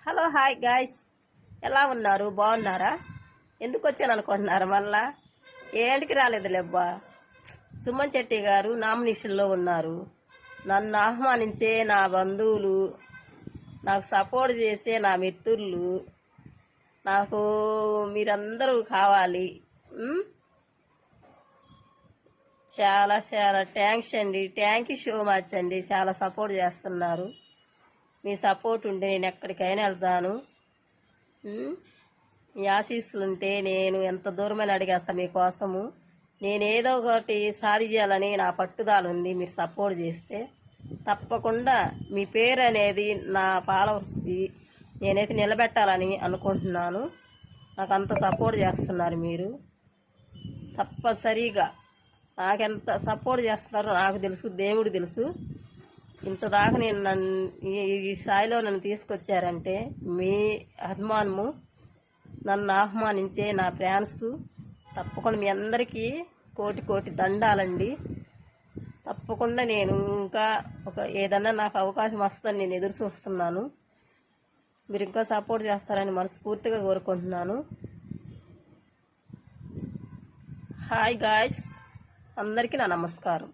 Hello hi guys, ఎలా ఉన్నారు? బాగున్నారా? ఎందుకు వచ్చాను అనుకుంటున్నారు? మళ్ళా ఏంటికి రాలేదు లేబ్బా. సుమన్ చెట్టి గారు నామినేషన్లో ఉన్నారు. నన్ను ఆహ్వానించే నా బంధువులు, నాకు సపోర్ట్ చేసే నా మిత్రులు, నాకు మీరందరూ కావాలి. చాలా చాలా థ్యాంక్స్ అండి. థ్యాంక్ యూ సో మచ్ అండి. చాలా సపోర్ట్ చేస్తున్నారు. మీ సపోర్ట్ ఉంటే నేను ఎక్కడికైనా వెళ్తాను. మీ ఆశీస్సులు ఉంటే నేను ఎంత దూరమైన అడిగేస్తాను మీకోసము. నేను ఏదో ఒకటి సాధించాలని నా పట్టుదల ఉంది. మీరు సపోర్ట్ చేస్తే తప్పకుండా మీ పేరు అనేది నా ఫాలోవర్స్కి నేనైతే నిలబెట్టాలని అనుకుంటున్నాను. నాకు అంత సపోర్ట్ చేస్తున్నారు మీరు. తప్పనిసరిగా నాకెంత సపోర్ట్ చేస్తున్నారో నాకు తెలుసు, దేవుడు తెలుసు. ఇంత దాకా ఈ స్థాయిలో నన్ను తీసుకొచ్చారంటే మీ అభిమానము, నన్ను ఆహ్వానించే నా ఫ్యాన్స్. తప్పకుండా మీ అందరికీ కోటి కోటి దండాలండి. తప్పకుండా నేను ఇంకా ఏదన్నా నాకు అవకాశం వస్తుందని నేను ఎదురు చూస్తున్నాను. మీరు ఇంకా సపోర్ట్ చేస్తారని మనస్ఫూర్తిగా కోరుకుంటున్నాను. హాయ్ గాయ్స్, అందరికీ నా నమస్కారం.